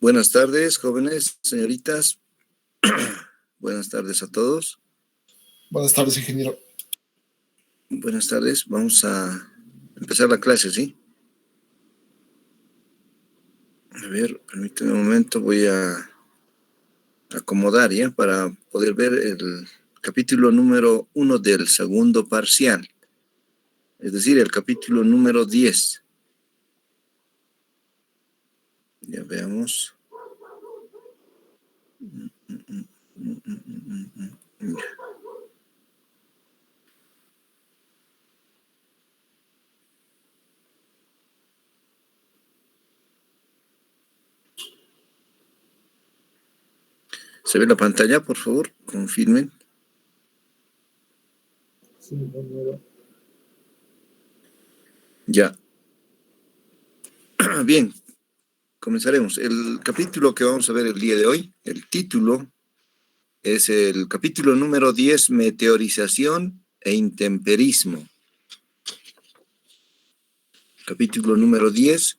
Buenas tardes, jóvenes, señoritas. Buenas tardes a todos. Buenas tardes, ingeniero. Buenas tardes. Vamos a empezar la clase, ¿sí? A ver, permítame un momento. Voy a acomodar ya para poder ver el capítulo número 1 del segundo parcial. Es decir, el capítulo número 10. Ya veamos. Ya. ¿Se ve la pantalla, por favor? Confirmen. Sí, ingeniero. Ya. Bien, comenzaremos. El capítulo que vamos a ver el día de hoy, el título es el capítulo número 10, meteorización e intemperismo. Capítulo número 10,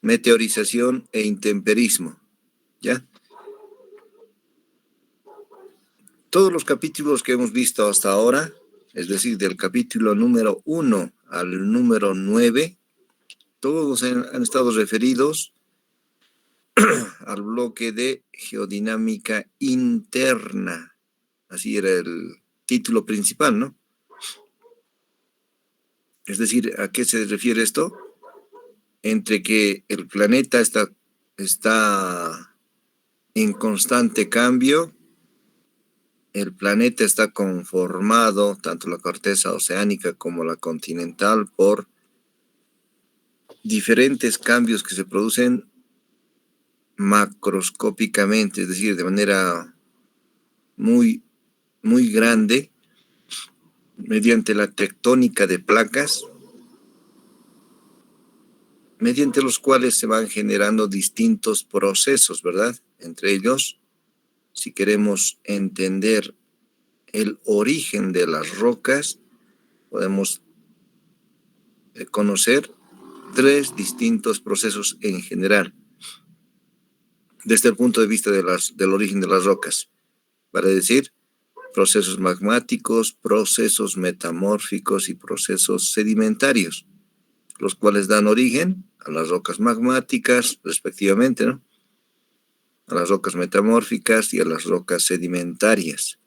meteorización e intemperismo. ¿Ya? Todos los capítulos que hemos visto hasta ahora, es decir, del capítulo número 1 al número 9, todos han estado referidos al bloque de geodinámica interna. Así era el título principal, ¿no? Es decir, ¿a qué se refiere esto? Entre que el planeta está en constante cambio, el planeta está conformado, tanto la corteza oceánica como la continental, por diferentes cambios que se producen macroscópicamente, es decir, de manera muy, muy grande, mediante la tectónica de placas, mediante los cuales se van generando distintos procesos, ¿verdad? Entre ellos, si queremos entender el origen de las rocas, podemos conocer tres distintos procesos en general, desde el punto de vista del origen de las rocas, para decir, procesos magmáticos, procesos metamórficos y procesos sedimentarios, los cuales dan origen a las rocas magmáticas, respectivamente, ¿no? A las rocas metamórficas y a las rocas sedimentarias.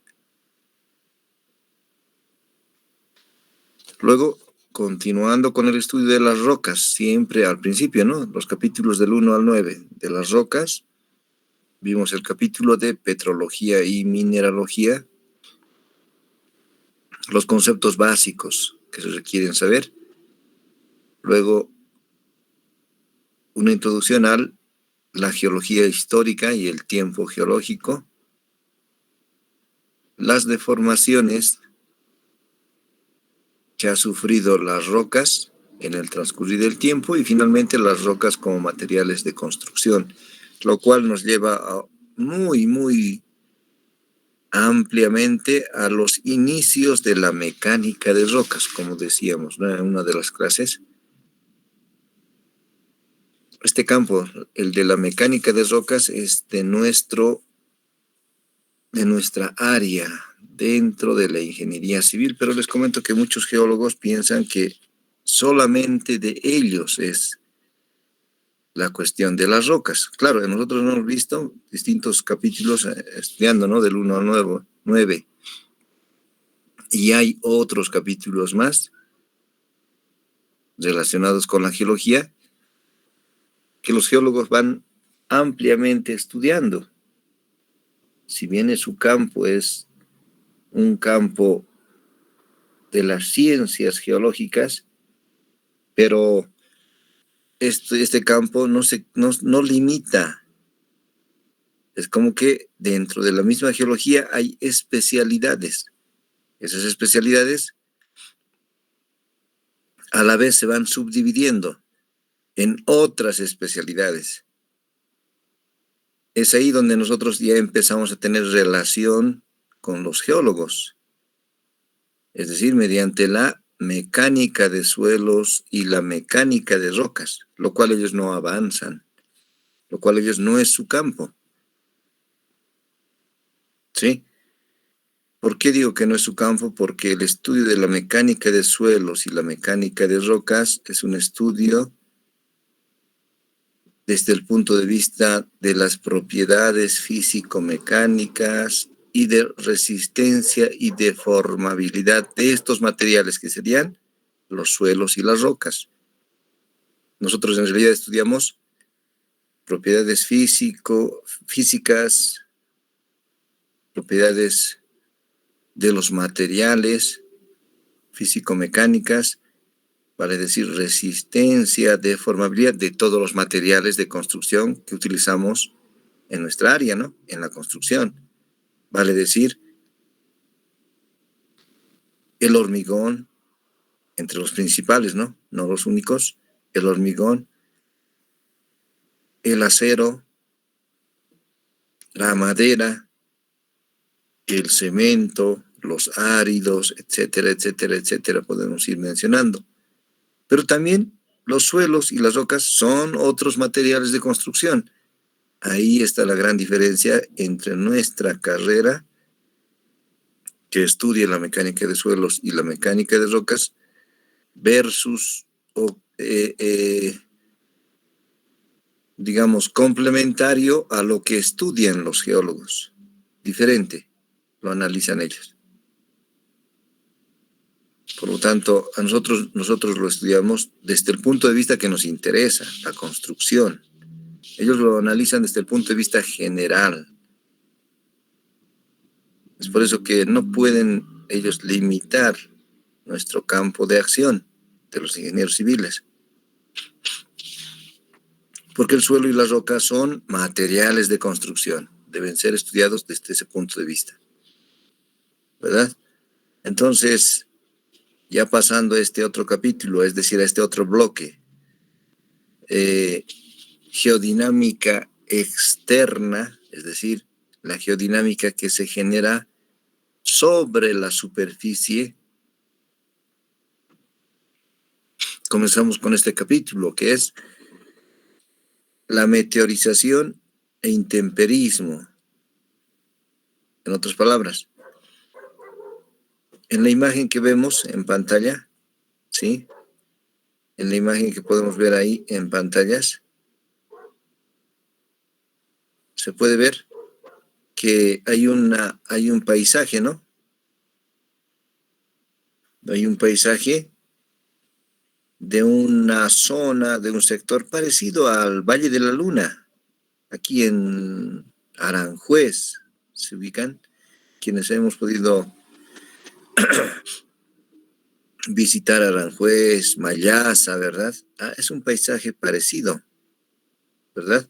Luego, continuando con el estudio de las rocas, siempre al principio, ¿no? Los capítulos del 1 al 9 de las rocas, vimos el capítulo de petrología y mineralogía, los conceptos básicos que se requieren saber. Luego, una introducción a la geología histórica y el tiempo geológico, las deformaciones que ha sufrido las rocas en el transcurrir del tiempo y finalmente las rocas como materiales de construcción, lo cual nos lleva a muy ampliamente a los inicios de la mecánica de rocas, como decíamos, ¿no? En una de las clases. Este campo, el de la mecánica de rocas, es de nuestra área dentro de la ingeniería civil, pero les comento que muchos geólogos piensan que solamente de ellos es la cuestión de las rocas. Claro, nosotros hemos visto distintos capítulos estudiando, ¿no? Del 1 al 9. Y hay otros capítulos más relacionados con la geología que los geólogos van ampliamente estudiando. Si bien su campo es un campo de las ciencias geológicas, pero este campo no limita. Es como que dentro de la misma geología hay especialidades. Esas especialidades a la vez se van subdividiendo en otras especialidades. Es ahí donde nosotros ya empezamos a tener relación con los geólogos, es decir, mediante la mecánica de suelos y la mecánica de rocas, lo cual ellos no avanzan. lo cual ellos no es su campo. ¿Sí? ¿Por qué digo que no es su campo? Porque el estudio de la mecánica de suelos y la mecánica de rocas es un estudio desde el punto de vista de las propiedades físico-mecánicas y de resistencia y deformabilidad de estos materiales que serían los suelos y las rocas. Nosotros en realidad estudiamos propiedades físicas, propiedades de los materiales físico-mecánicas, vale decir resistencia, deformabilidad de todos los materiales de construcción que utilizamos en nuestra área, ¿no? En la construcción. Vale decir el hormigón, entre los principales, ¿no? No los únicos, el hormigón, el acero, la madera, el cemento, los áridos, etcétera, etcétera, etcétera, podemos ir mencionando. Pero también los suelos y las rocas son otros materiales de construcción. Ahí está la gran diferencia entre nuestra carrera, que estudia la mecánica de suelos y la mecánica de rocas, versus, digamos, complementario a lo que estudian los geólogos. Diferente, lo analizan ellos. Por lo tanto, nosotros lo estudiamos desde el punto de vista que nos interesa, la construcción. Ellos lo analizan desde el punto de vista general. Es por eso que no pueden ellos limitar nuestro campo de acción de los ingenieros civiles. Porque el suelo y la roca son materiales de construcción. Deben ser estudiados desde ese punto de vista. ¿Verdad? Entonces, ya pasando a este otro capítulo, es decir, a este otro bloque, geodinámica externa, es decir, la geodinámica que se genera sobre la superficie. Comenzamos con este capítulo, que es la meteorización e intemperismo. En otras palabras, en la imagen que vemos en pantalla, ¿sí? En la imagen que podemos ver ahí en pantallas, se puede ver que hay un paisaje, ¿no? Hay un paisaje de una zona, de un sector parecido al Valle de la Luna, aquí en Aranjuez, se ubican, quienes hemos podido visitar Aranjuez, Mayasa, ¿verdad? Es un paisaje parecido, ¿verdad?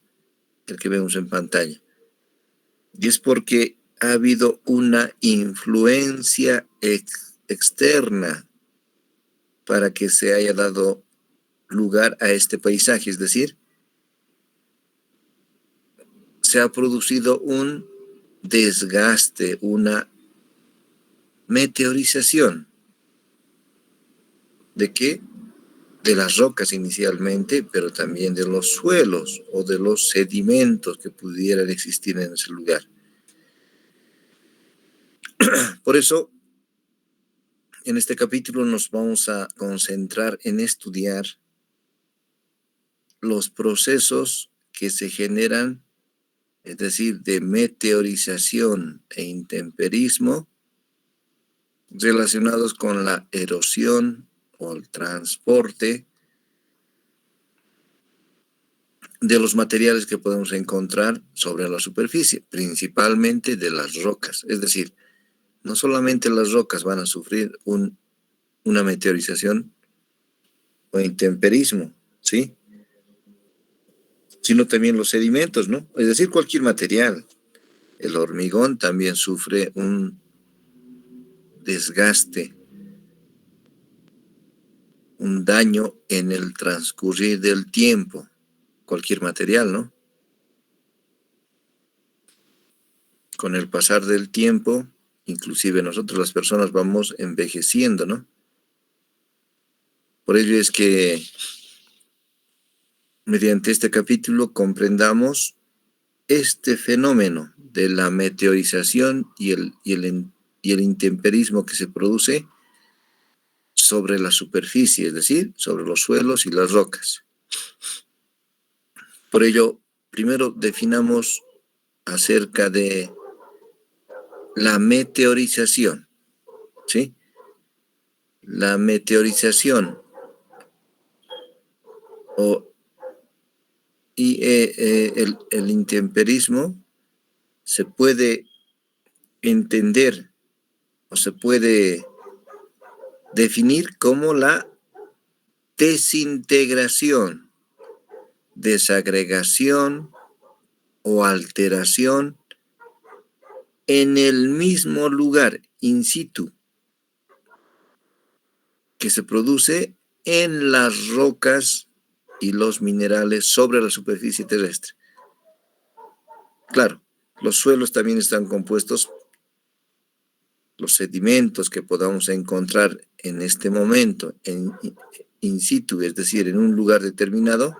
El que vemos en pantalla. Y es porque ha habido una influencia externa para que se haya dado lugar a este paisaje, es decir, se ha producido un desgaste, una meteorización. ¿De qué? De las rocas inicialmente, pero también de los suelos o de los sedimentos que pudieran existir en ese lugar. Por eso, en este capítulo nos vamos a concentrar en estudiar los procesos que se generan, es decir, de meteorización e intemperismo, relacionados con la erosión o el transporte de los materiales que podemos encontrar sobre la superficie, principalmente de las rocas. Es decir, no solamente las rocas van a sufrir una meteorización o intemperismo, ¿sí? Sino también los sedimentos, ¿no? Es decir, cualquier material. El hormigón también sufre un desgaste, un daño en el transcurrir del tiempo. Cualquier material, ¿no? Con el pasar del tiempo, inclusive nosotros las personas vamos envejeciendo, ¿no? Por ello es que mediante este capítulo comprendamos este fenómeno de la meteorización y el intemperismo que se produce sobre la superficie, es decir, sobre los suelos y las rocas. Por ello, primero definamos acerca de la meteorización, ¿sí? La meteorización el intemperismo se puede entender o se puede definir como la desintegración, desagregación o alteración en el mismo lugar, in situ, que se produce en las rocas y los minerales sobre la superficie terrestre. Claro, los suelos también están compuestos, los sedimentos que podamos encontrar en este momento, in situ, es decir, en un lugar determinado,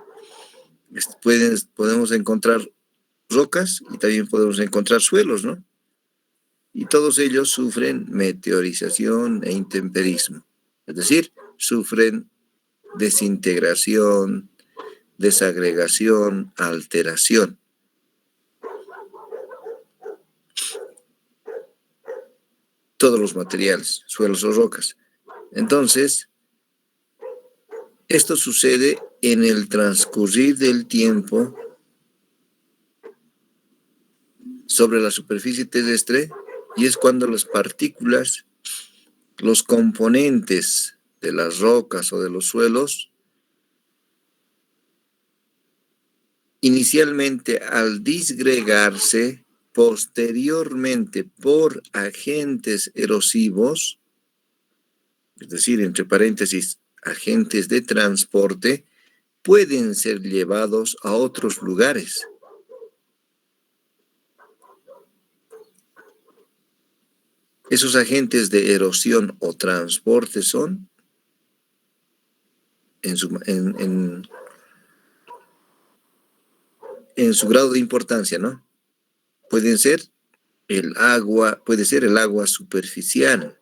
podemos encontrar rocas y también podemos encontrar suelos, ¿no? Y todos ellos sufren meteorización e intemperismo, es decir, sufren desintegración, desagregación, alteración. Todos los materiales, suelos o rocas. Entonces, esto sucede en el transcurrir del tiempo sobre la superficie terrestre y es cuando las partículas, los componentes de las rocas o de los suelos, inicialmente al disgregarse, posteriormente por agentes erosivos, es decir, entre paréntesis, agentes de transporte, pueden ser llevados a otros lugares. Esos agentes de erosión o transporte son, en su grado de importancia, ¿no? Puede ser el agua superficial,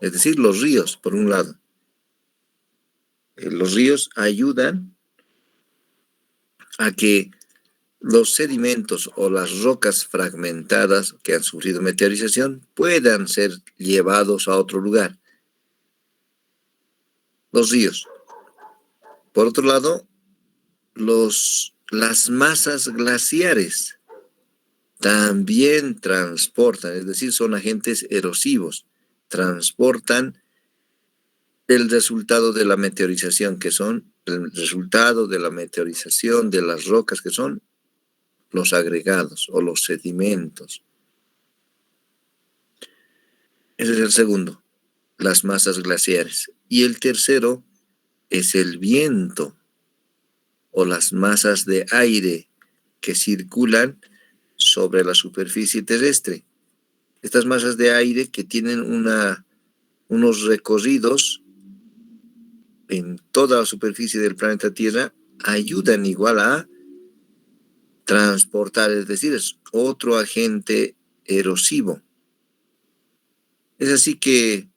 es decir, los ríos, por un lado. Los ríos ayudan a que los sedimentos o las rocas fragmentadas que han sufrido meteorización puedan ser llevados a otro lugar. Los ríos. Por otro lado, las masas glaciares también transportan, es decir, son agentes erosivos, transportan el resultado de la meteorización, que son el resultado de la meteorización de las rocas, que son los agregados o los sedimentos. Ese es el segundo, las masas glaciares. Y el tercero es el viento o las masas de aire que circulan sobre la superficie terrestre. Estas masas de aire que tienen unos recorridos en toda la superficie del planeta Tierra ayudan igual a transportar, es decir, es otro agente erosivo. Es así que,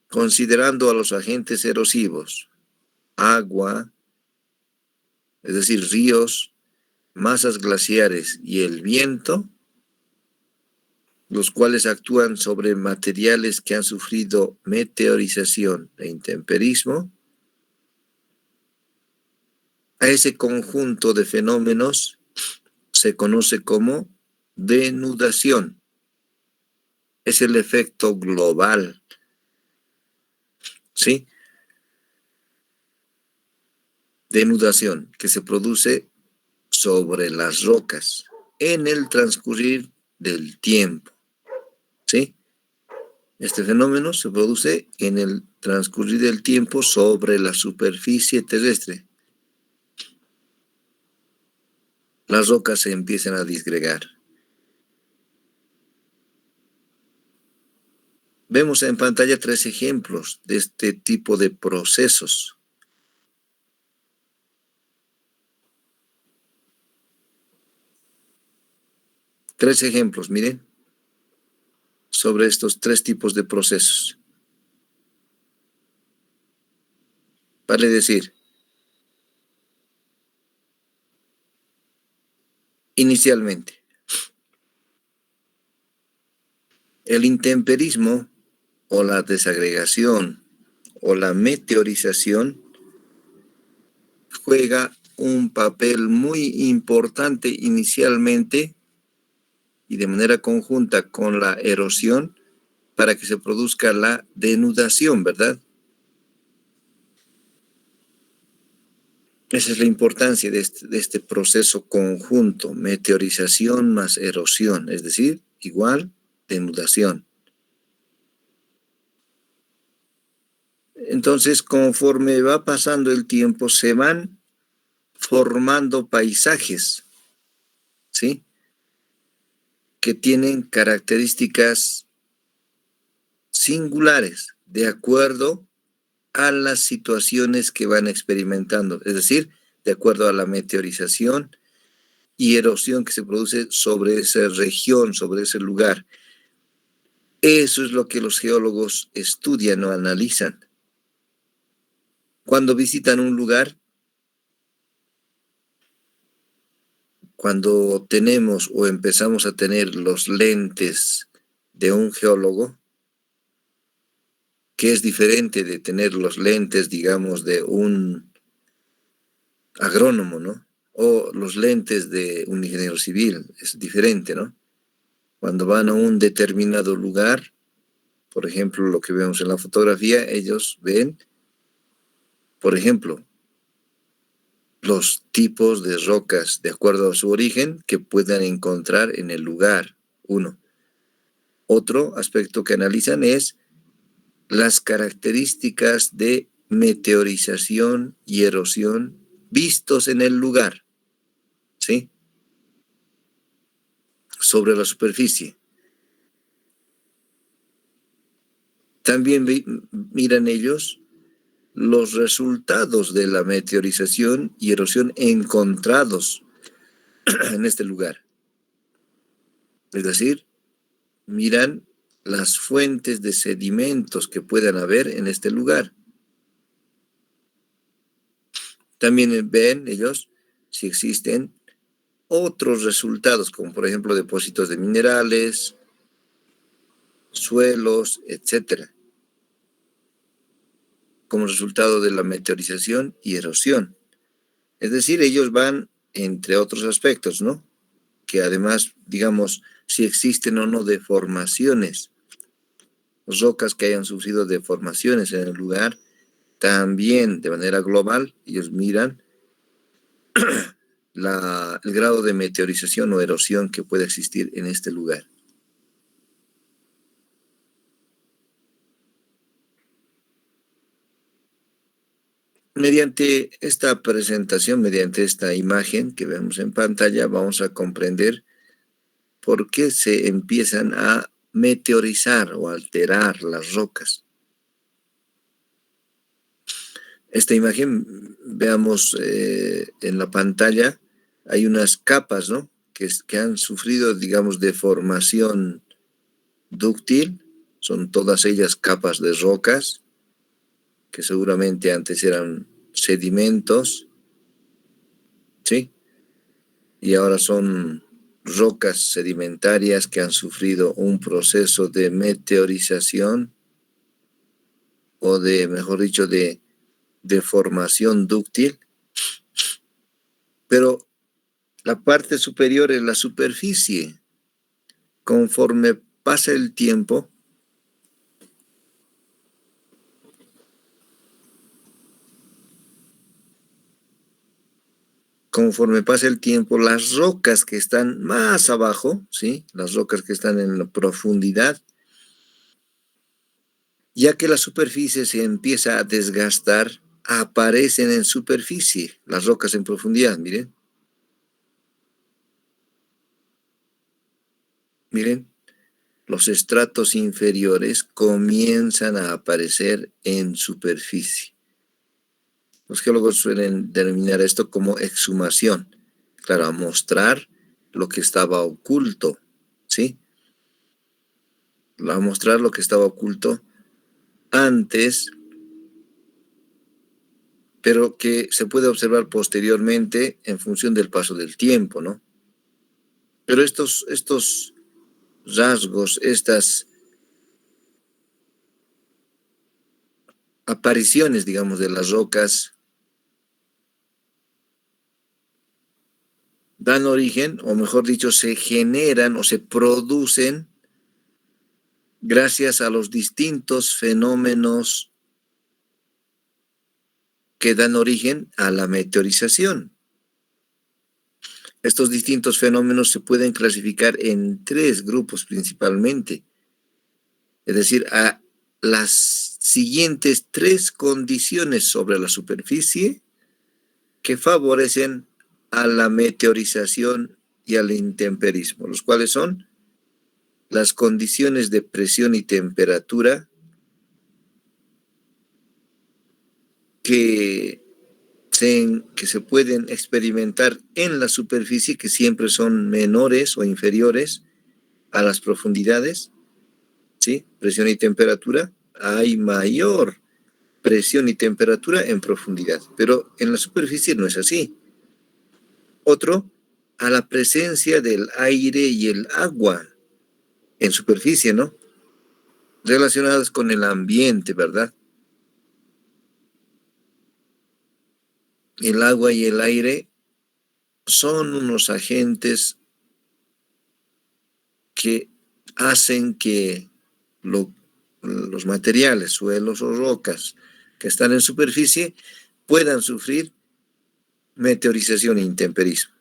considerando a los agentes erosivos, agua, es decir, ríos, masas glaciares y el viento, los cuales actúan sobre materiales que han sufrido meteorización e intemperismo, a ese conjunto de fenómenos se conoce como denudación. Es el efecto global, ¿sí? Denudación que se produce sobre las rocas en el transcurrir del tiempo, ¿sí? Este fenómeno se produce en el transcurrir del tiempo sobre la superficie terrestre. Las rocas se empiezan a disgregar. Vemos en pantalla 3 ejemplos de este tipo de procesos. 3 ejemplos, miren, sobre estos 3 tipos de procesos. Vale decir, inicialmente, el intemperismo o la desagregación o la meteorización juega un papel muy importante inicialmente y de manera conjunta con la erosión para que se produzca la denudación, ¿verdad? Esa es la importancia de este proceso conjunto, meteorización más erosión, es decir, igual denudación. Entonces, conforme va pasando el tiempo, se van formando paisajes, ¿sí? Que tienen características singulares de acuerdo a las situaciones que van experimentando, es decir, de acuerdo a la meteorización y erosión que se produce sobre esa región, sobre ese lugar. Eso es lo que los geólogos estudian o analizan. Cuando visitan un lugar, cuando tenemos o empezamos a tener los lentes de un geólogo, que es diferente de tener los lentes, digamos, de un agrónomo, ¿no? O los lentes de un ingeniero civil, es diferente, ¿no? Cuando van a un determinado lugar, por ejemplo, lo que vemos en la fotografía, ellos ven, por ejemplo, los tipos de rocas de acuerdo a su origen que puedan encontrar en el lugar, uno. Otro aspecto que analizan es las características de meteorización y erosión vistos en el lugar, ¿sí? Sobre la superficie. También miran ellos los resultados de la meteorización y erosión encontrados en este lugar. Es decir, miran las fuentes de sedimentos que puedan haber en este lugar. También ven ellos si existen otros resultados, como por ejemplo depósitos de minerales, suelos, etcétera, como resultado de la meteorización y erosión. Es decir, ellos van, entre otros aspectos, ¿no? Que además, digamos, si existen o no deformaciones, rocas que hayan sufrido deformaciones en el lugar, también de manera global, ellos miran el grado de meteorización o erosión que puede existir en este lugar. Mediante esta presentación, mediante esta imagen que vemos en pantalla, vamos a comprender por qué se empiezan a meteorizar o alterar las rocas. Esta imagen, veamos en la pantalla, hay unas capas, ¿no? Que han sufrido, digamos, deformación dúctil, son todas ellas capas de rocas, que seguramente antes eran sedimentos, ¿sí? Y ahora son rocas sedimentarias que han sufrido un proceso de meteorización o de, mejor dicho, de deformación dúctil. Pero la parte superior es la superficie. Conforme pasa el tiempo, las rocas que están más abajo, ¿sí? Las rocas que están en la profundidad, ya que la superficie se empieza a desgastar, aparecen en superficie las rocas en profundidad, miren. Miren, los estratos inferiores comienzan a aparecer en superficie. Los geólogos suelen denominar esto como exhumación, claro, a mostrar lo que estaba oculto, ¿sí? Va a mostrar lo que estaba oculto antes, pero que se puede observar posteriormente en función del paso del tiempo, ¿no? Pero estos rasgos, estas apariciones, digamos, de las rocas, dan origen, o mejor dicho, se generan o se producen gracias a los distintos fenómenos que dan origen a la meteorización. Estos distintos fenómenos se pueden clasificar en tres grupos principalmente, es decir, a las siguientes tres condiciones sobre la superficie que favorecen a la meteorización y al intemperismo, los cuales son las condiciones de presión y temperatura que se pueden experimentar en la superficie, que siempre son menores o inferiores a las profundidades, ¿sí? Presión y temperatura, hay mayor presión y temperatura en profundidad, pero en la superficie no es así. Otro, a la presencia del aire y el agua en superficie, ¿no? Relacionadas con el ambiente, ¿verdad? El agua y el aire son unos agentes que hacen que los materiales, suelos o rocas que están en superficie puedan sufrir meteorización e intemperismo.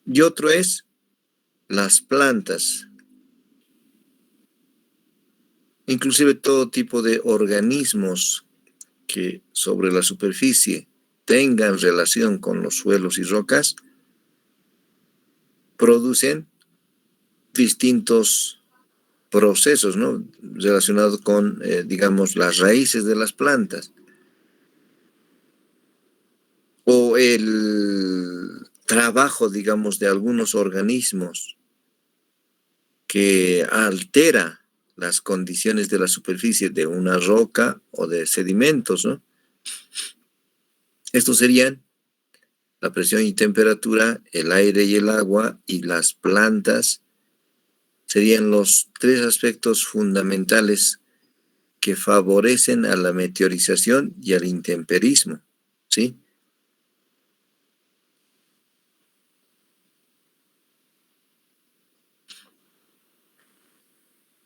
Y otro es las plantas, inclusive todo tipo de organismos que sobre la superficie tengan relación con los suelos y rocas, producen distintos procesos, ¿no? Relacionados con, digamos, las raíces de las plantas o el trabajo, digamos, de algunos organismos que altera las condiciones de la superficie de una roca o de sedimentos, ¿no? Estos serían la presión y temperatura, el aire y el agua y las plantas. Serían los tres aspectos fundamentales que favorecen a la meteorización y al intemperismo, ¿sí?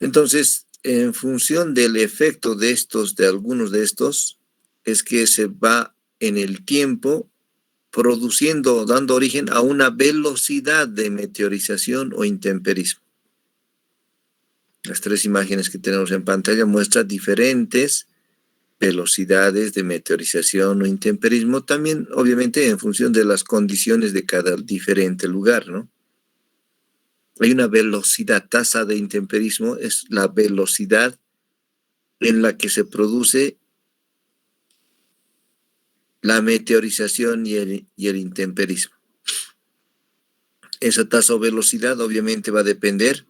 Entonces, en función del efecto de algunos de estos, es que se va en el tiempo produciendo o dando origen a una velocidad de meteorización o intemperismo. Las tres imágenes que tenemos en pantalla muestran diferentes velocidades de meteorización o intemperismo, también obviamente en función de las condiciones de cada diferente lugar, ¿no? Hay una velocidad, tasa de intemperismo, es la velocidad en la que se produce la meteorización y el intemperismo. Esa tasa o velocidad obviamente va a depender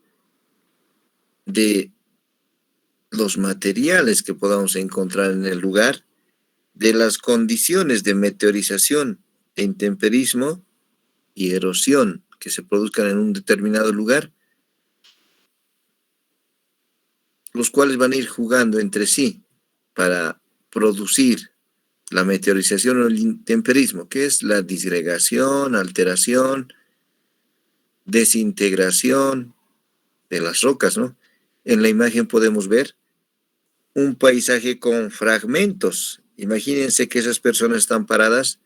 de los materiales que podamos encontrar en el lugar, de las condiciones de meteorización e intemperismo y erosión que se produzcan en un determinado lugar, los cuales van a ir jugando entre sí para producir la meteorización o el intemperismo, que es la disgregación, alteración, desintegración de las rocas, ¿no? En la imagen podemos ver un paisaje con fragmentos. Imagínense que esas personas están paradas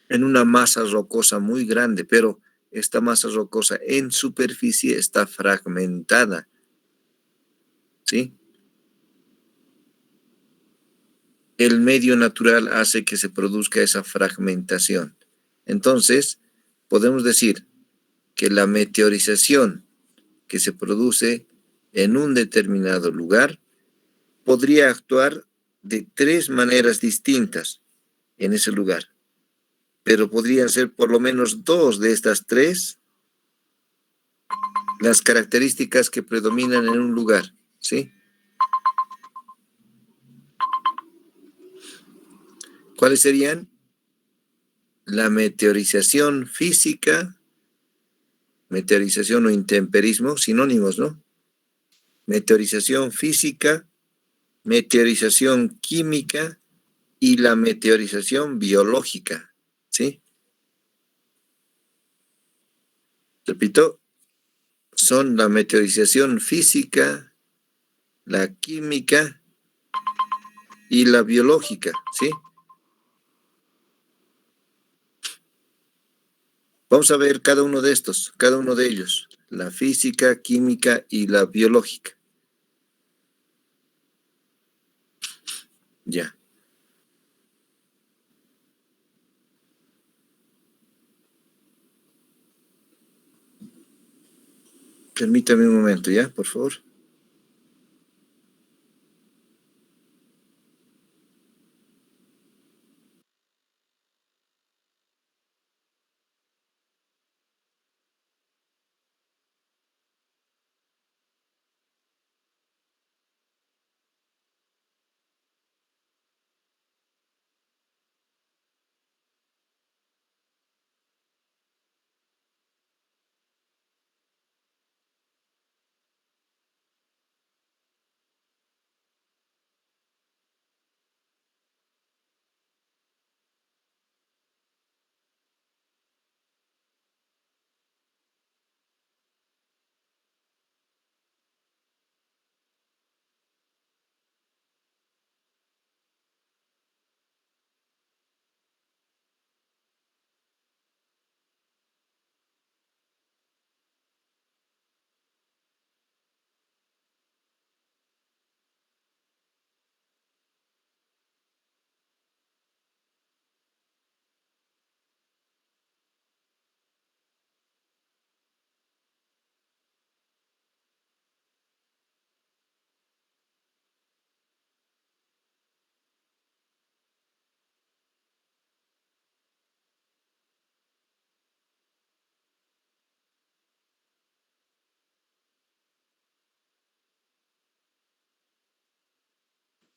en una masa rocosa muy grande, pero esta masa rocosa en superficie está fragmentada, ¿sí? El medio natural hace que se produzca esa fragmentación. Entonces, podemos decir que la meteorización que se produce en un determinado lugar podría actuar de tres maneras distintas en ese lugar, pero podrían ser por lo menos dos de estas tres las características que predominan en un lugar, ¿sí? ¿Cuáles serían? La meteorización física, meteorización o intemperismo, sinónimos, ¿no? Meteorización física, meteorización química y la meteorización biológica, ¿sí? Repito, son la meteorización física, la química y la biológica, ¿sí? Vamos a ver cada uno de estos, cada uno de ellos, la física, química y la biológica. Ya. Permítame un momento, ¿ya? Por favor.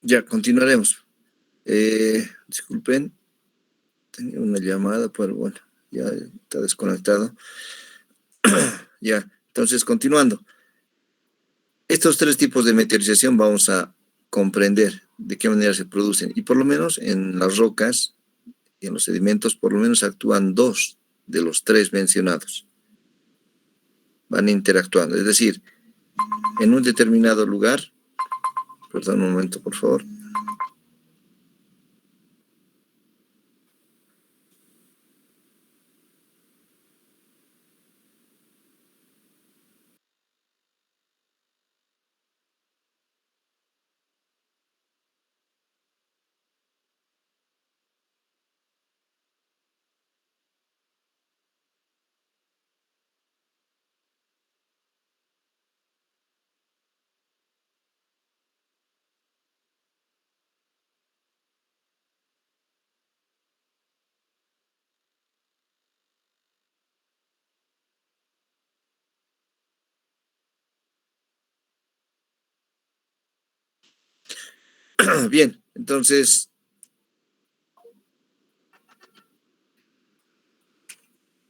Ya, continuaremos. Disculpen, tenía una llamada, pero bueno, ya está desconectado. Ya, entonces continuando. Estos tres tipos de meteorización vamos a comprender de qué manera se producen. Y por lo menos en las rocas y en los sedimentos, por lo menos actúan dos de los tres mencionados. Van interactuando. Es decir, en un determinado lugar, perdón un momento, por favor. Bien, entonces,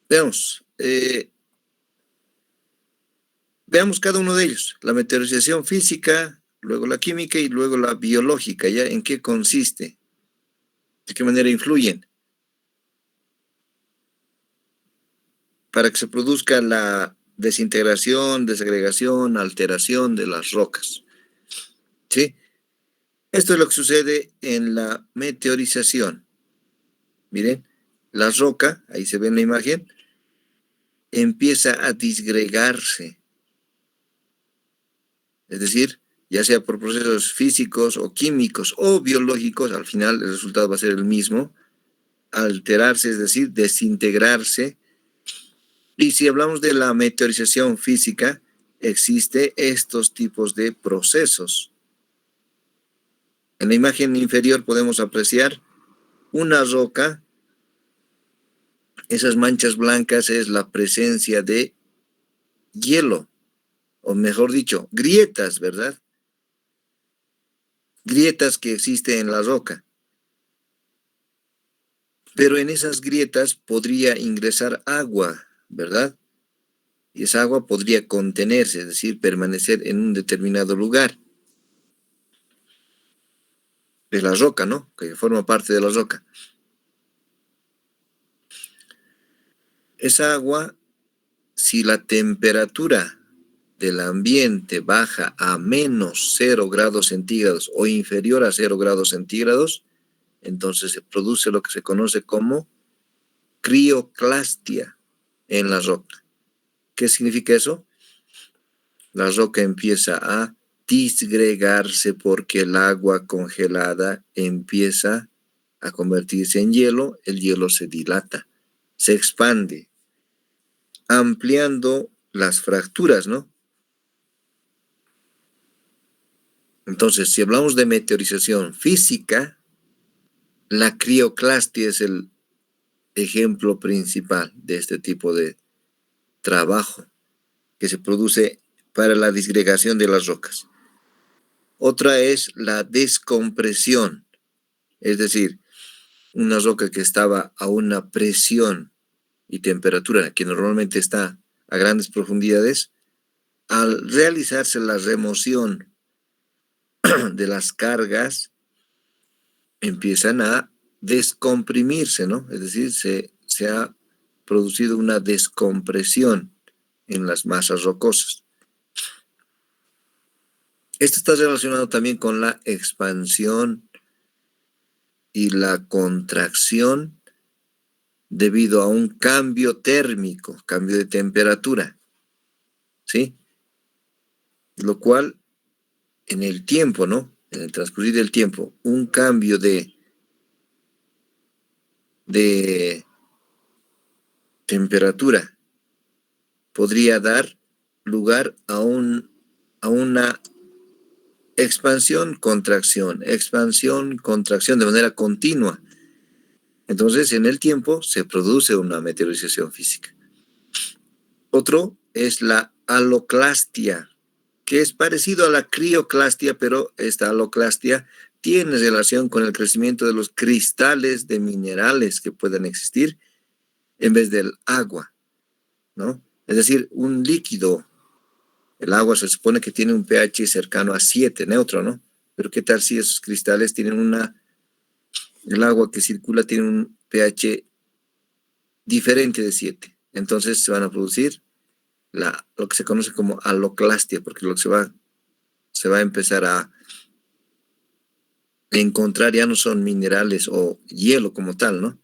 veamos. Veamos cada uno de ellos. La meteorización física, luego la química y luego la biológica. ¿Ya en qué consiste? ¿De qué manera influyen? Para que se produzca la desintegración, desagregación, alteración de las rocas. ¿Sí? Esto es lo que sucede en la meteorización. Miren, la roca, ahí se ve en la imagen, empieza a disgregarse. Es decir, ya sea por procesos físicos o químicos o biológicos, al final el resultado va a ser el mismo, alterarse, es decir, desintegrarse. Y si hablamos de la meteorización física, existe estos tipos de procesos. En la imagen inferior podemos apreciar una roca. Esas manchas blancas es la presencia de hielo, o mejor dicho, grietas, ¿verdad? Grietas que existen en la roca. Pero en esas grietas podría ingresar agua, ¿verdad? Y esa agua podría contenerse, es decir, permanecer en un determinado lugar de la roca, ¿no? Que forma parte de la roca. Esa agua, si la temperatura del ambiente baja a menos 0 °C o inferior a 0 °C, entonces se produce lo que se conoce como crioclastia en la roca. ¿Qué significa eso? La roca empieza a disgregarse porque el agua congelada empieza a convertirse en hielo, el hielo se dilata, se expande, ampliando las fracturas, ¿no? Entonces, si hablamos de meteorización física, la crioclastia es el ejemplo principal de este tipo de trabajo que se produce para la disgregación de las rocas. Otra es la descompresión, es decir, una roca que estaba a una presión y temperatura que normalmente está a grandes profundidades, al realizarse la remoción de las cargas, empiezan a descomprimirse, ¿no? Es decir, se ha producido una descompresión en las masas rocosas. Esto está relacionado también con la expansión y la contracción debido a un cambio térmico, cambio de temperatura, ¿sí? Lo cual en el tiempo, ¿no? En el transcurrir del tiempo, un cambio de temperatura podría dar lugar a una expansión, contracción de manera continua. Entonces, en el tiempo se produce una meteorización física. Otro es la haloclastia, que es parecido a la crioclastia, pero esta haloclastia tiene relación con el crecimiento de los cristales de minerales que puedan existir en vez del agua, ¿no? Es decir, un líquido, el agua se supone que tiene un pH cercano a 7, neutro, ¿no? Pero ¿qué tal si esos cristales tienen el agua que circula tiene un pH diferente de 7? Entonces se van a producir lo que se conoce como haloclastia, porque lo que se va a empezar a encontrar ya no son minerales o hielo como tal, ¿no?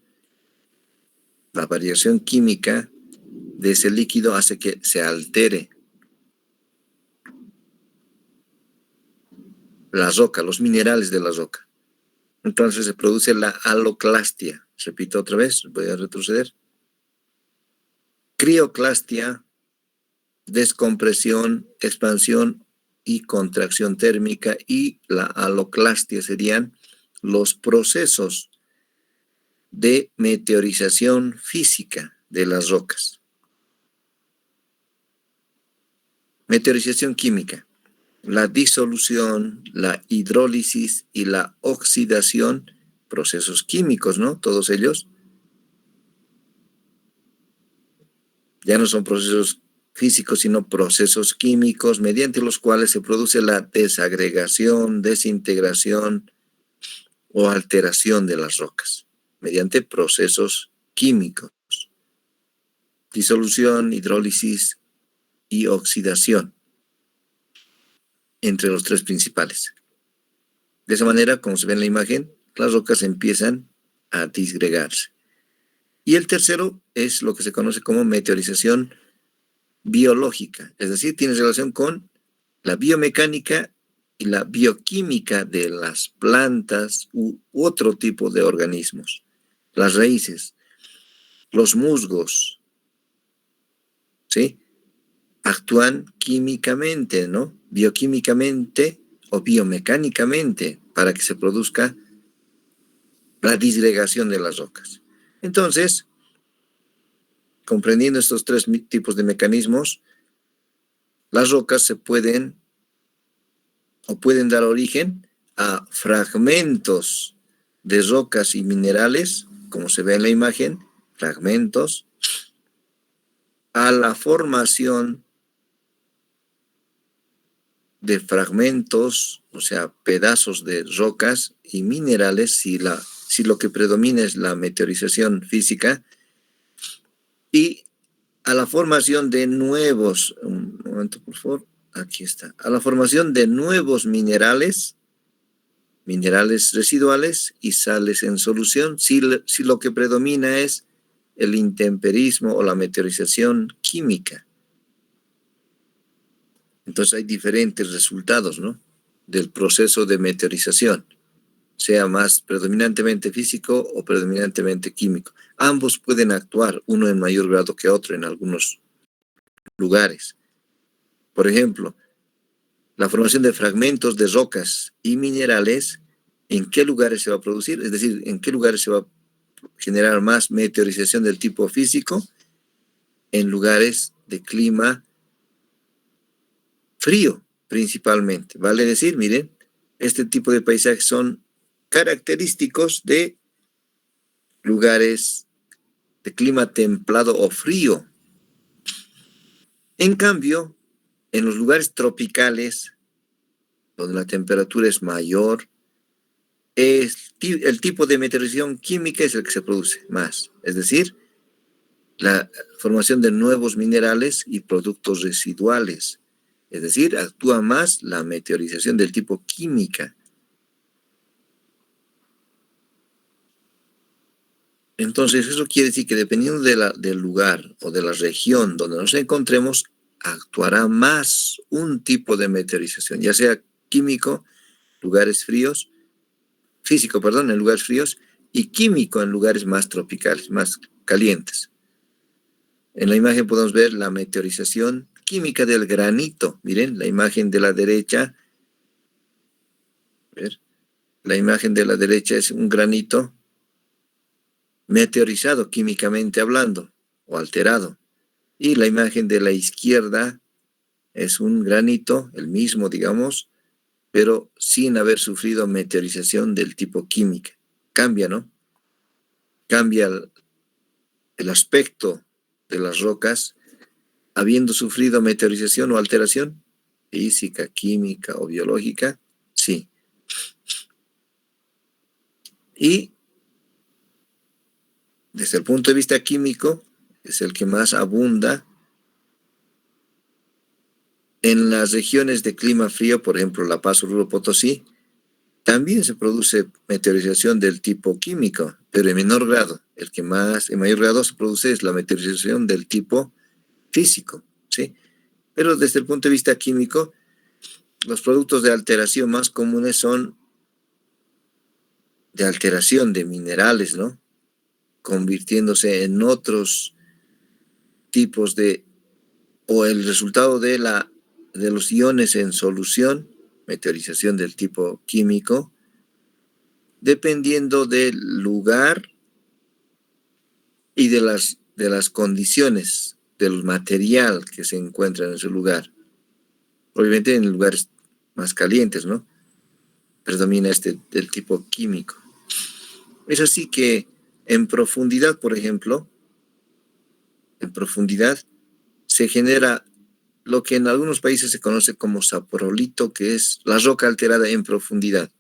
La variación química de ese líquido hace que se altere la roca, los minerales de la roca. Entonces se produce la haloclastia. Repito otra vez, voy a retroceder. Crioclastia, descompresión, expansión y contracción térmica, y la haloclastia serían los procesos de meteorización física de las rocas. Meteorización química: la disolución, la hidrólisis y la oxidación, procesos químicos, ¿no? Todos ellos ya no son procesos físicos, sino procesos químicos mediante los cuales se produce la desagregación, desintegración o alteración de las rocas, mediante procesos químicos: disolución, hidrólisis y oxidación, entre los tres principales. De esa manera, como se ve en la imagen, las rocas empiezan a disgregarse. Y el tercero es lo que se conoce como meteorización biológica, es decir, tiene relación con la biomecánica y la bioquímica de las plantas u otro tipo de organismos. Las raíces, los musgos, ¿sí? Actúan químicamente, ¿no? Bioquímicamente o biomecánicamente para que se produzca la disgregación de las rocas. Entonces, comprendiendo estos tres tipos de mecanismos, las rocas se pueden dar origen a fragmentos de rocas y minerales, como se ve en la imagen, fragmentos, a la formación de fragmentos, o sea, pedazos de rocas y minerales, si lo que predomina es la meteorización física, y a la formación de nuevos, un momento por favor, aquí está, a la formación de nuevos minerales residuales y sales en solución, si lo que predomina es el intemperismo o la meteorización química. Entonces hay diferentes resultados, ¿no?, del proceso de meteorización, sea más predominantemente físico o predominantemente químico. Ambos pueden actuar, uno en mayor grado que otro en algunos lugares. Por ejemplo, la formación de fragmentos de rocas y minerales, ¿en qué lugares se va a producir? Es decir, ¿en qué lugares se va a generar más meteorización del tipo físico? En lugares de clima frío, principalmente. Vale decir, miren, este tipo de paisajes son característicos de lugares de clima templado o frío. En cambio, en los lugares tropicales, donde la temperatura es mayor, el tipo de meteorización química es el que se produce más. Es decir, la formación de nuevos minerales y productos residuales. Es decir, actúa más la meteorización del tipo química. Entonces, eso quiere decir que dependiendo del lugar o de la región donde nos encontremos, actuará más un tipo de meteorización, ya sea químico, lugares fríos, físico, perdón, en lugares fríos, y químico en lugares más tropicales, más calientes. En la imagen podemos ver la meteorización química del granito. Miren, la imagen de la derecha. A ver, la imagen de la derecha es un granito meteorizado químicamente hablando o alterado. Y la imagen de la izquierda es un granito, el mismo, digamos, pero sin haber sufrido meteorización del tipo química. Cambia, ¿no? Cambia el aspecto de las rocas habiendo sufrido meteorización o alteración física, química o biológica, sí. Y desde el punto de vista químico, es el que más abunda en las regiones de clima frío, por ejemplo, La Paz, Oruro, Potosí. También se produce meteorización del tipo químico, pero en menor grado. En mayor grado se produce es la meteorización del tipo físico, ¿sí? Pero desde el punto de vista químico, los productos de alteración más comunes son de alteración de minerales, ¿no?, convirtiéndose en otros tipos o el resultado de los iones en solución, meteorización del tipo químico, dependiendo del lugar y de las condiciones del material que se encuentra en ese lugar. Obviamente en lugares más calientes, ¿no?, predomina del tipo químico. Es así que en profundidad, por ejemplo, en profundidad se genera lo que en algunos países se conoce como saprolito, que es la roca alterada en profundidad.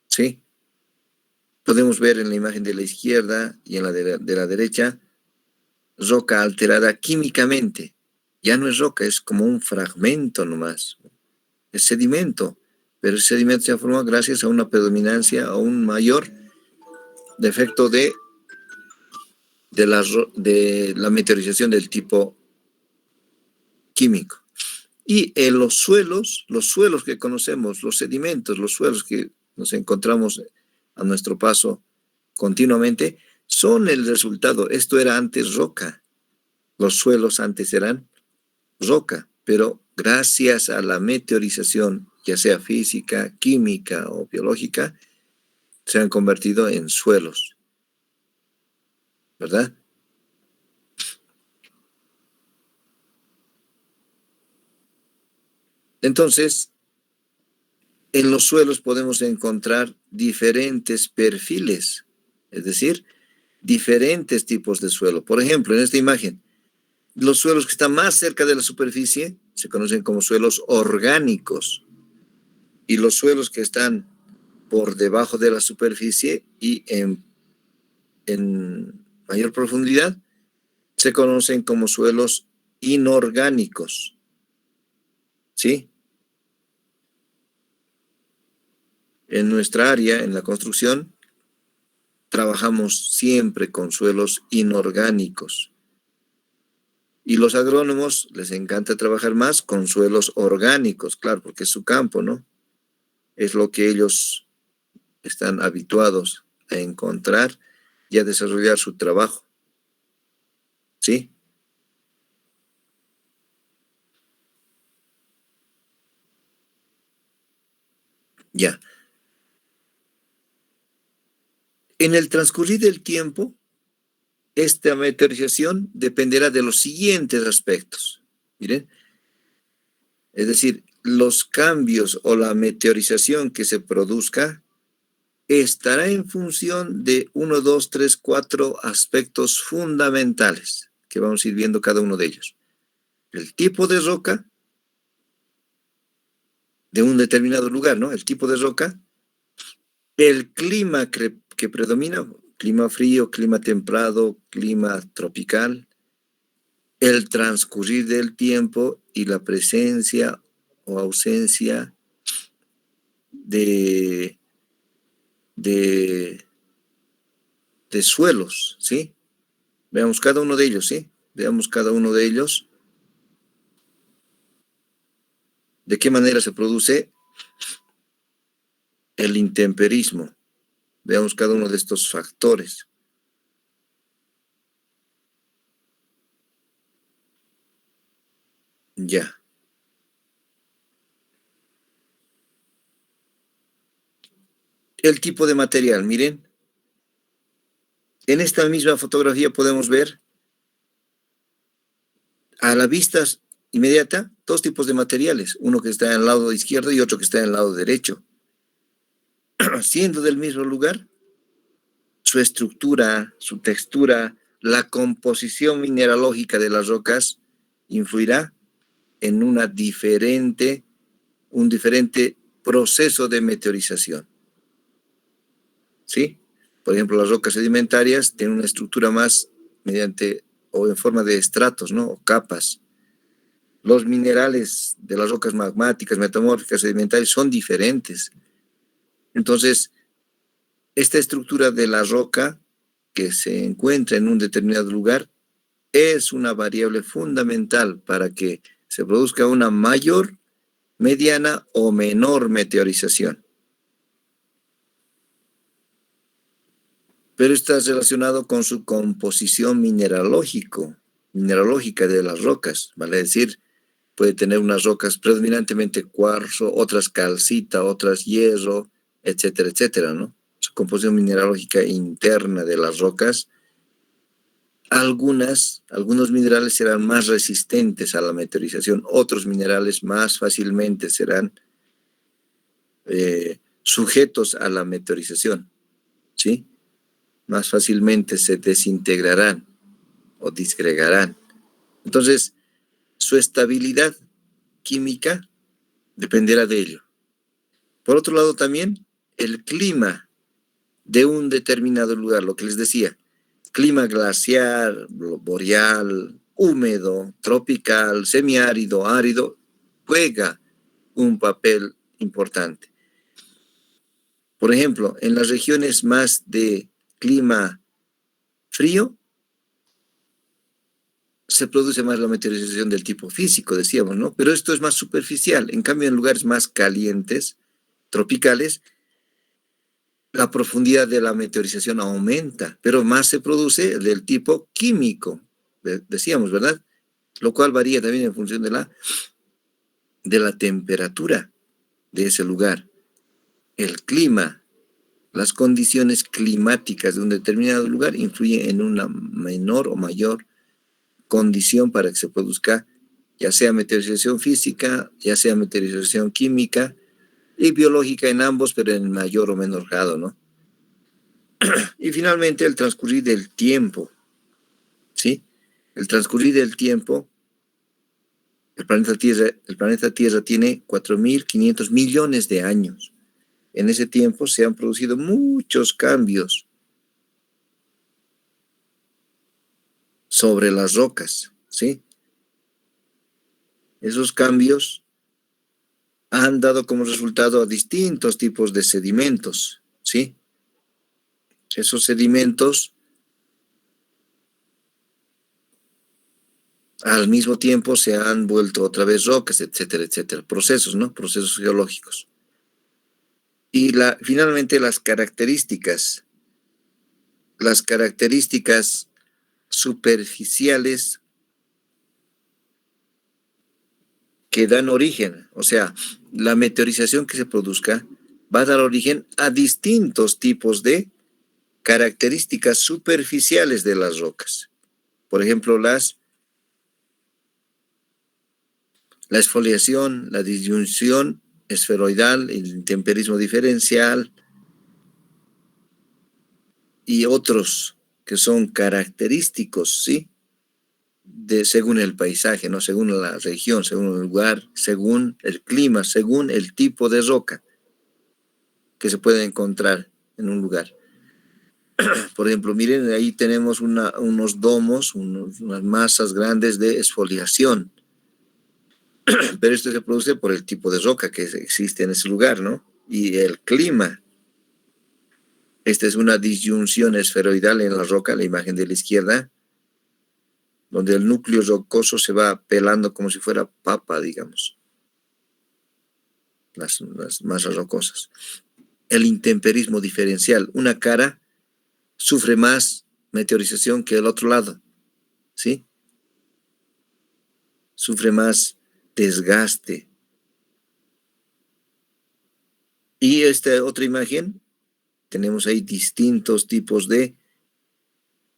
¿Sí? Podemos ver en la imagen de la izquierda y en la de la derecha, roca alterada químicamente. Ya no es roca, es como un fragmento nomás. Es sedimento, pero el sedimento se ha formado gracias a una predominancia o un mayor defecto de la meteorización del tipo químico. Y en los suelos que conocemos, los sedimentos, los suelos que nos encontramos a nuestro paso continuamente, son el resultado. Esto era antes roca. Los suelos antes eran roca, pero gracias a la meteorización, ya sea física, química o biológica, se han convertido en suelos, ¿verdad? Entonces, en los suelos podemos encontrar diferentes perfiles, es decir, diferentes tipos de suelo. Por ejemplo, en esta imagen, los suelos que están más cerca de la superficie se conocen como suelos orgánicos y los suelos que están por debajo de la superficie y en mayor profundidad se conocen como suelos inorgánicos. ¿Sí? En nuestra área, en la construcción, trabajamos siempre con suelos inorgánicos. Y los agrónomos les encanta trabajar más con suelos orgánicos, claro, porque es su campo, ¿no? Es lo que ellos están habituados a encontrar y a desarrollar su trabajo. ¿Sí? Ya. En el transcurrir del tiempo, esta meteorización dependerá de los siguientes aspectos. Miren, es decir, los cambios o la meteorización que se produzca estará en función de 1, 2, 3, 4 aspectos fundamentales que vamos a ir viendo cada uno de ellos. El tipo de roca de un determinado lugar, ¿no? El tipo de roca, el clima que predomina, clima frío, clima templado, clima tropical, el transcurrir del tiempo y la presencia o ausencia de suelos, ¿sí? Veamos cada uno de ellos, ¿sí? Veamos cada uno de ellos. ¿De qué manera se produce el intemperismo? Veamos cada uno de estos factores. Ya. El tipo de material, miren. En esta misma fotografía podemos ver a la vista inmediata dos tipos de materiales, uno que está en el lado izquierdo y otro que está en el lado derecho. Siendo del mismo lugar, su estructura, su textura, la composición mineralógica de las rocas influirá en un diferente proceso de meteorización. ¿Sí? Por ejemplo, las rocas sedimentarias tienen una estructura más mediante o en forma de estratos, ¿no? O capas. Los minerales de las rocas magmáticas, metamórficas, sedimentarias son diferentes. Entonces, esta estructura de la roca que se encuentra en un determinado lugar es una variable fundamental para que se produzca una mayor, mediana o menor meteorización. Pero está relacionado con su composición mineralógica de las rocas, vale decir, puede tener unas rocas predominantemente cuarzo, otras calcita, otras hierro, etcétera, etcétera, ¿no? Su composición mineralógica interna de las rocas. Algunos minerales serán más resistentes a la meteorización, otros minerales más fácilmente serán sujetos a la meteorización, ¿sí? Más fácilmente se desintegrarán o disgregarán. Entonces, su estabilidad química dependerá de ello. Por otro lado, también el clima de un determinado lugar, lo que les decía, clima glaciar, boreal, húmedo, tropical, semiárido, árido, juega un papel importante. Por ejemplo, en las regiones más de clima frío, se produce más la meteorización del tipo físico, decíamos, ¿no? Pero esto es más superficial. En cambio, en lugares más calientes, tropicales, la profundidad de la meteorización aumenta, pero más se produce del tipo químico, decíamos, ¿verdad? Lo cual varía también en función de la temperatura de ese lugar, el clima, las condiciones climáticas de un determinado lugar influyen en una menor o mayor condición para que se produzca ya sea meteorización física, ya sea meteorización química y biológica en ambos, pero en mayor o menor grado, ¿no? Y finalmente el transcurrir del tiempo, ¿sí? El transcurrir del tiempo, el planeta Tierra tiene 4.500 millones de años. En ese tiempo se han producido muchos cambios sobre las rocas, ¿sí? Esos cambios han dado como resultado a distintos tipos de sedimentos, ¿sí? Esos sedimentos al mismo tiempo se han vuelto otra vez rocas, etcétera, etcétera. Procesos, ¿no? Procesos geológicos. Y finalmente las características superficiales que dan origen, o sea, la meteorización que se produzca va a dar origen a distintos tipos de características superficiales de las rocas. Por ejemplo, la exfoliación, la disyunción esferoidal, el intemperismo diferencial y otros que son característicos, ¿sí? Según el paisaje, ¿no? Según la región, según el lugar, según el clima, según el tipo de roca que se puede encontrar en un lugar. Por ejemplo, miren, ahí tenemos unos domos, unas masas grandes de exfoliación, pero esto se produce por el tipo de roca que existe en ese lugar, ¿no? Y el clima. Esta es una disyunción esferoidal en la roca, la imagen de la izquierda, donde el núcleo rocoso se va pelando como si fuera papa, digamos, las masas rocosas. El intemperismo diferencial, una cara sufre más meteorización que el otro lado, ¿sí? Sufre más desgaste. Y esta otra imagen, tenemos ahí distintos tipos de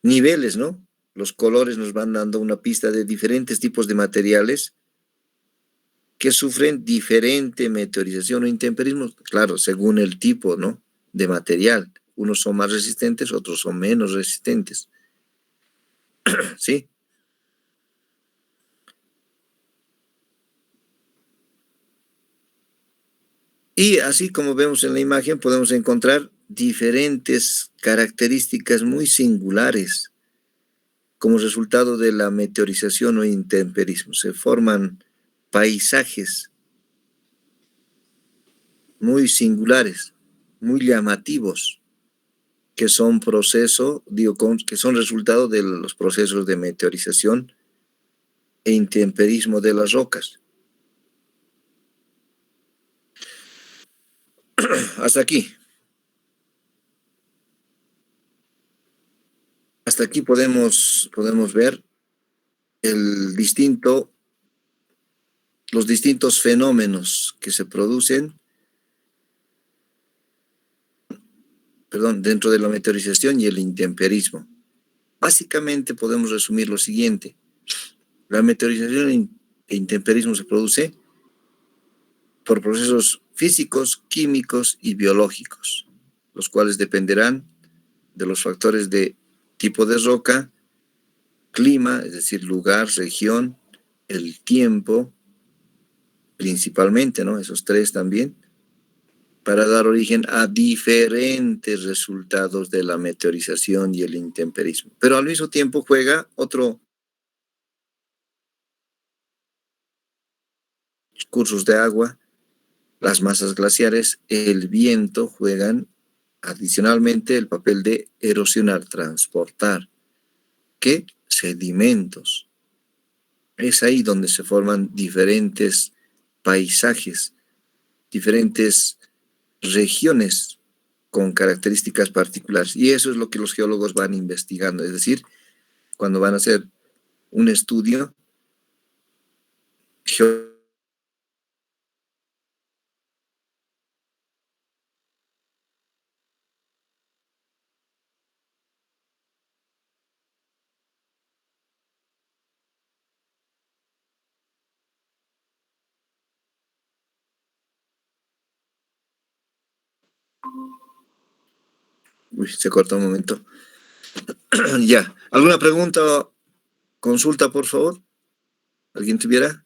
niveles, ¿no? Los colores nos van dando una pista de diferentes tipos de materiales que sufren diferente meteorización o intemperismo, claro, según el tipo, ¿no? De material. Unos son más resistentes, otros son menos resistentes, ¿sí? Y así como vemos en la imagen, podemos encontrar diferentes características muy singulares como resultado de la meteorización o intemperismo. Se forman paisajes muy singulares, muy llamativos, que son que son resultado de los procesos de meteorización e intemperismo de las rocas. Hasta aquí. Hasta aquí podemos ver los distintos fenómenos que se producen, dentro de la meteorización y el intemperismo. Básicamente podemos resumir lo siguiente. La meteorización e intemperismo se produce por procesos físicos, químicos y biológicos, los cuales dependerán de los factores de tipo de roca, clima, es decir, lugar, región, el tiempo, principalmente, ¿no? Esos tres también, para dar origen a diferentes resultados de la meteorización y el intemperismo. Pero al mismo tiempo juega cursos de agua, las masas glaciares, el viento juegan adicionalmente el papel de erosionar, transportar. ¿Qué? Sedimentos. Es ahí donde se forman diferentes paisajes, diferentes regiones con características particulares. Y eso es lo que los geólogos van investigando. Es decir, cuando van a hacer un estudio geológico, Uy, se cortó un momento. Ya. ¿Alguna pregunta o consulta, por favor? ¿Alguien tuviera?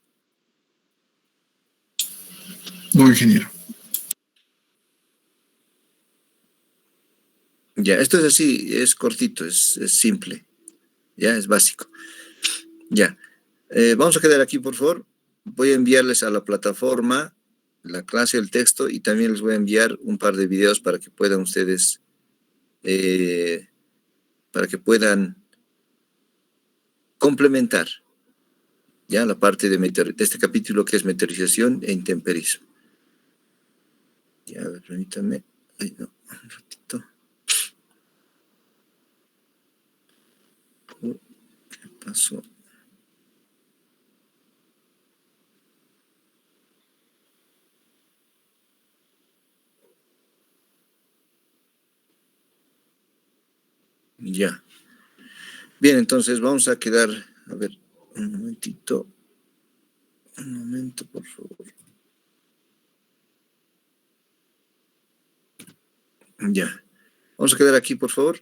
No, ingeniero. Ya, esto es así, es cortito, es simple. Ya, es básico. Ya. Vamos a quedar aquí, por favor. Voy a enviarles a la plataforma la clase, el texto, y también les voy a enviar un par de videos para que puedan ustedes, complementar ya la parte de este capítulo que es meteorización e intemperismo. Ya, a ver, permítanme. Ay, no, un ratito. ¿Qué pasó? Ya. Bien, entonces vamos a quedar, a ver, un momentito. Un momento, por favor. Ya. Vamos a quedar aquí, por favor.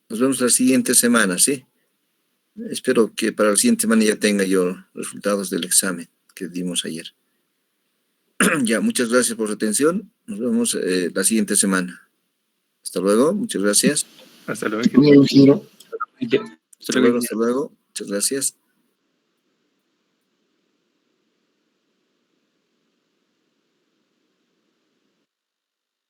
Nos vemos la siguiente semana, ¿sí? Espero que para la siguiente semana ya tenga yo resultados del examen que dimos ayer. Ya, muchas gracias por su atención. Nos vemos la siguiente semana. Hasta luego, muchas gracias. Hasta luego, Hasta luego, ingeniero. ingeniero. Hasta luego, hasta luego. Muchas gracias.